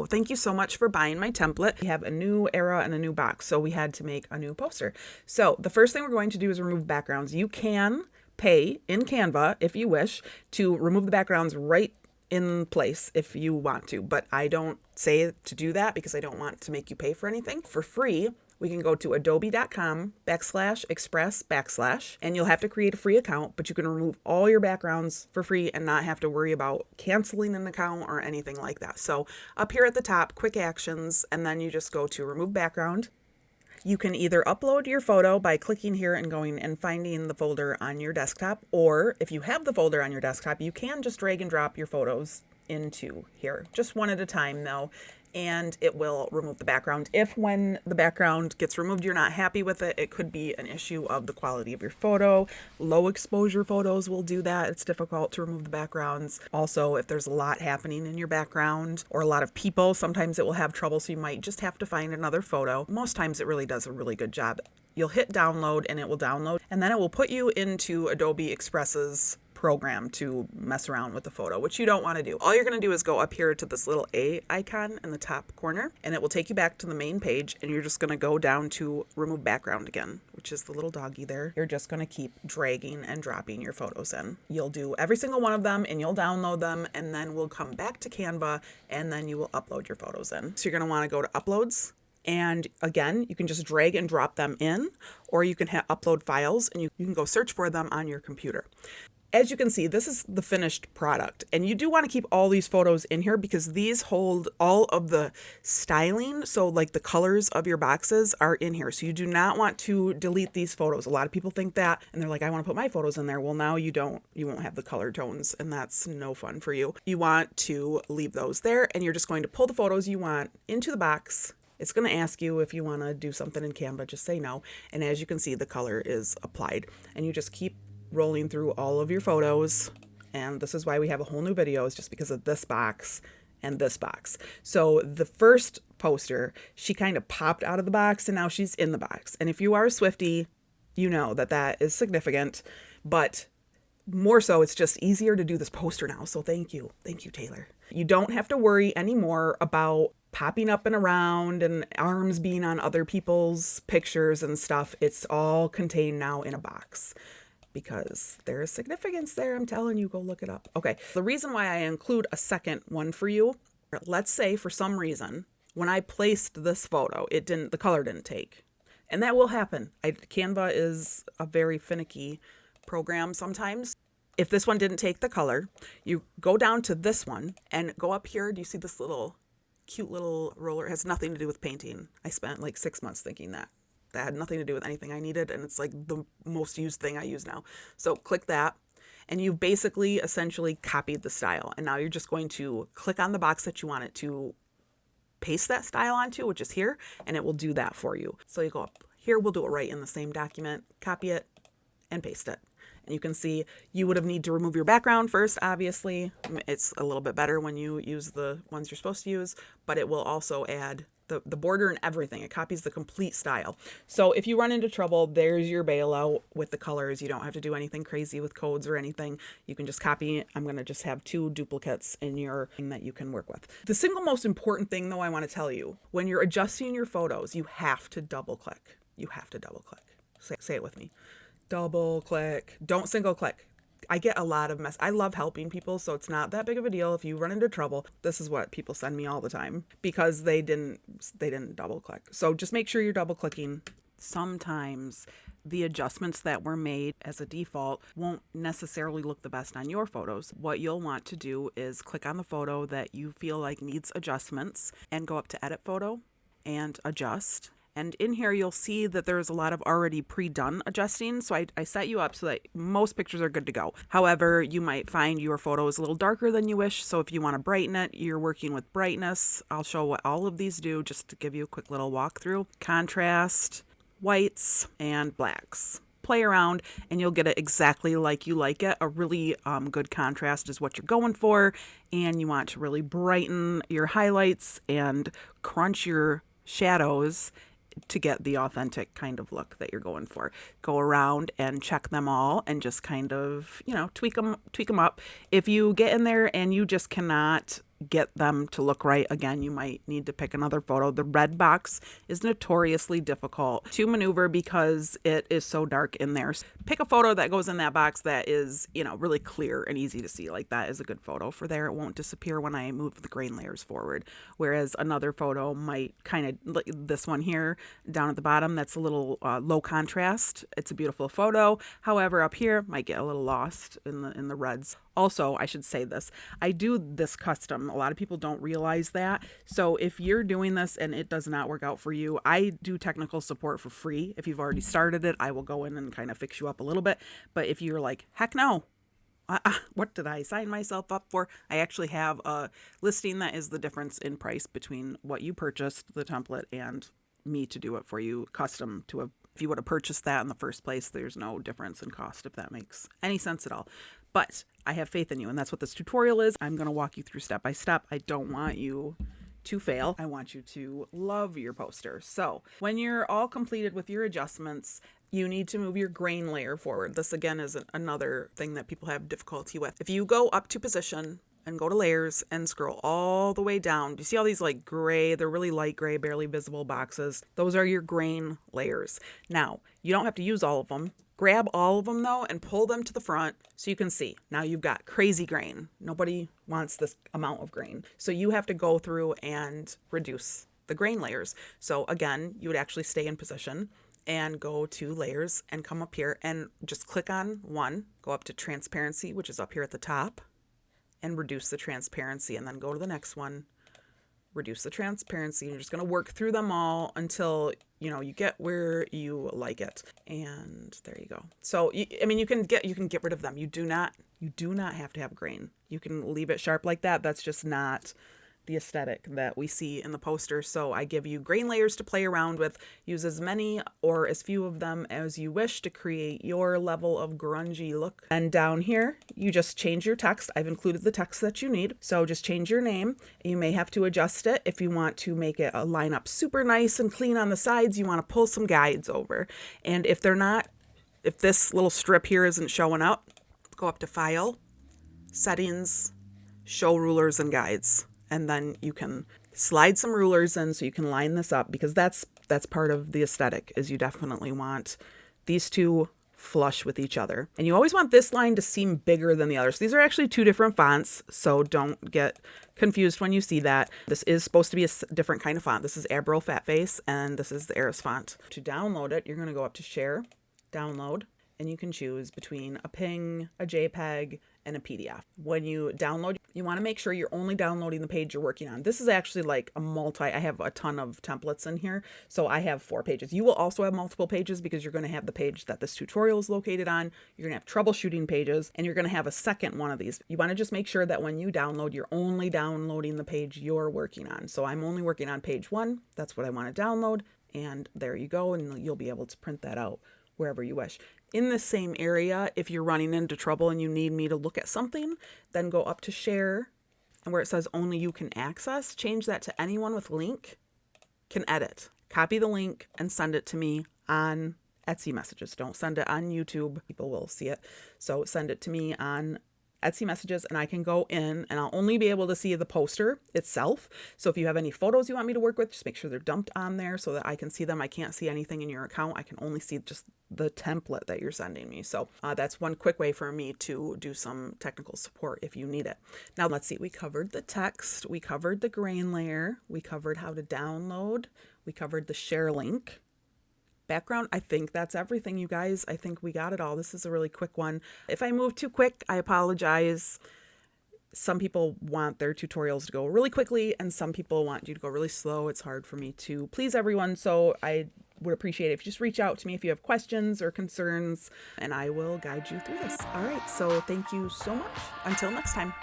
So thank you so much for buying my template. We have a new era and a new box, so we had to make a new poster. So the first thing we're going to do is remove backgrounds. You can pay in Canva, if you wish, to remove the backgrounds right in place if you want to, but I don't say to do that because I don't want to make you pay for anything. For free, we can go to adobe.com/express/, and you'll have to create a free account, but you can remove all your backgrounds for free and not have to worry about canceling an account or anything like that. So up here at the top, quick actions, and then you just go to remove background. You can either upload your photo by clicking here and going and finding the folder on your desktop, or if you have the folder on your desktop, you can just drag and drop your photos into here, just one at a time though, and it will remove the background. If when the background gets removed, you're not happy with it, it could be an issue of the quality of your photo. Low exposure photos will do that. It's difficult to remove the backgrounds. Also, if there's a lot happening in your background or a lot of people, sometimes it will have trouble, so you might just have to find another photo. Most times it really does a really good job. You'll hit download and it will download, and then it will put you into Adobe Express's program to mess around with the photo, which you don't want to do. All you're going to do is go up here to this little A icon in the top corner, and it will take you back to the main page, and you're just going to go down to remove background again, which is the little doggy there. You're just going to keep dragging and dropping your photos in. You'll do every single one of them and you'll download them, and then we'll come back to Canva and then you will upload your photos in. So you're going to want to go to uploads. And again, you can just drag and drop them in, or you can upload files and you can go search for them on your computer. As you can see, this is the finished product, and you do want to keep all these photos in here because these hold all of the styling. So like the colors of your boxes are in here. So you do not want to delete these photos. A lot of people think that, and they're like, I want to put my photos in there. Well, now you won't have the color tones, and that's no fun for you. You want to leave those there, and you're just going to pull the photos you want into the box. It's going to ask you if you want to do something in Canva, just say no. And as you can see, the color is applied, and you just keep rolling through all of your photos. And this is why we have a whole new video, is just because of this box and this box. So the first poster, she kind of popped out of the box and now she's in the box. And if you are a Swiftie, you know that that is significant, but more so, it's just easier to do this poster now. So thank you, Taylor. You don't have to worry anymore about popping up and around and arms being on other people's pictures and stuff. It's all contained now in a box, because there is significance there. I'm telling you, go look it up. Okay, the reason why I include a second one for you, let's say for some reason, when I placed this photo, the color didn't take. And that will happen. Canva is a very finicky program sometimes. If this one didn't take the color, you go down to this one and go up here. Do you see this little cute little roller? It has nothing to do with painting. I spent like 6 months thinking that had nothing to do with anything I needed, and it's like the most used thing I use now. So click that, and you've basically essentially copied the style, and now you're just going to click on the box that you want it to paste that style onto, which is here, and it will do that for you. So you go up here, we'll do it right in the same document, copy it and paste it. And you can see you would have need to remove your background first, obviously. It's a little bit better when you use the ones you're supposed to use, but it will also add the border and everything. It copies the complete style. So if you run into trouble, there's your bailout with the colors. You don't have to do anything crazy with codes or anything. You can just copy it. I'm going to just have 2 duplicates in your thing that you can work with. The single most important thing, though, I want to tell you, when you're adjusting your photos, you have to double click. You have to double click. Say it with me. Double click. Don't single click. I get a lot of mess. I love helping people, so it's not that big of a deal. If you run into trouble, this is what people send me all the time because they didn't double click. So just make sure you're double clicking. Sometimes the adjustments that were made as a default won't necessarily look the best on your photos. What you'll want to do is click on the photo that you feel like needs adjustments and go up to edit photo and adjust. And in here, you'll see that there's a lot of already pre-done adjusting. So I set you up so that most pictures are good to go. However, you might find your photo is a little darker than you wish. So if you want to brighten it, you're working with brightness. I'll show what all of these do just to give you a quick little walkthrough. Contrast, whites, and blacks. Play around and you'll get it exactly like you like it. A really good contrast is what you're going for. And you want to really brighten your highlights and crunch your shadows to get the authentic kind of look that you're going for. Go around and check them all and just kind of, tweak them up. If you get in there and you just cannot get them to look right, again, you might need to pick another photo. The red box is notoriously difficult to maneuver because it is so dark in there. So pick a photo that goes in that box that is, really clear and easy to see. Like that is a good photo for there. It won't disappear when I move the grain layers forward. Whereas another photo might kind of, like this one here down at the bottom, that's a little low contrast. It's a beautiful photo. However, up here might get a little lost in the reds. Also, I should say this, I do this custom. A lot of people don't realize that. So if you're doing this and it does not work out for you, I do technical support for free. If you've already started it, I will go in and kind of fix you up a little bit. But if you're like, heck no, what did I sign myself up for? I actually have a listing that is the difference in price between what you purchased, the template, and me to do it for you custom to if you would have purchased that in the first place, there's no difference in cost, if that makes any sense at all. But I have faith in you, and that's what this tutorial is. I'm going to walk you through step by step. I don't want you to fail. I want you to love your poster. So when you're all completed with your adjustments, you need to move your grain layer forward. This again is another thing that people have difficulty with. If you go up to position and go to layers and scroll all the way down, you see all these like gray, they're really light gray, barely visible boxes. Those are your grain layers. Now, you don't have to use all of them. Grab all of them though and pull them to the front so you can see. Now you've got crazy grain. Nobody wants this amount of grain. So you have to go through and reduce the grain layers. So again, you would actually stay in position and go to layers and come up here and just click on one, go up to transparency, which is up here at the top, and reduce the transparency, and then go to the next one, reduce the transparency. You're just going to work through them all until you get where you like it. And there you go. So you can get rid of them. You do not have to have grain. You can leave it sharp like that. That's just not the aesthetic that we see in the poster. So I give you grain layers to play around with. Use as many or as few of them as you wish to create your level of grungy look. And down here, you just change your text. I've included the text that you need. So just change your name. You may have to adjust it if you want to make it line up super nice and clean on the sides. You want to pull some guides over. And if this little strip here isn't showing up, go up to File, Settings, Show Rulers and Guides. And then you can slide some rulers in so you can line this up, because that's part of the aesthetic, is you definitely want these two flush with each other. And you always want this line to seem bigger than the others. These are actually two different fonts, so don't get confused when you see that. This is supposed to be a different kind of font. This is Abril Fat Face, and this is the Eris font. To download it, you're going to go up to Share, Download, and you can choose between a PNG, a JPEG, and a PDF. When you download, you want to make sure you're only downloading the page you're working on. This is actually like I have a ton of templates in here. So I have 4 pages. You will also have multiple pages because you're going to have the page that this tutorial is located on. You're going to have troubleshooting pages, and you're going to have a second one of these. You want to just make sure that when you download, you're only downloading the page you're working on. So I'm only working on page 1. That's what I want to download. And there you go. And you'll be able to print that out wherever you wish. In the same area, if you're running into trouble and you need me to look at something, then go up to Share, and where it says Only You Can Access, change that to Anyone with Link Can Edit. Copy the link and send it to me on Etsy messages. Don't send it on YouTube. People will see it. So send it to me on Etsy messages, and I can go in and I'll only be able to see the poster itself. So if you have any photos you want me to work with, just make sure they're dumped on there so that I can see them. I can't see anything in your account. I can only see just the template that you're sending me. So that's one quick way for me to do some technical support if you need it. Now let's see, we covered the text, we covered the grain layer, we covered how to download, we covered the share link. Background, I think that's everything, you guys. I think we got it all. This is a really quick one. If I move too quick, I apologize. Some people want their tutorials to go really quickly, and some people want you to go really slow. It's hard for me to please everyone, so I would appreciate it if you just reach out to me if you have questions or concerns, and I will guide you through this. All right, so thank you so much. Until next time.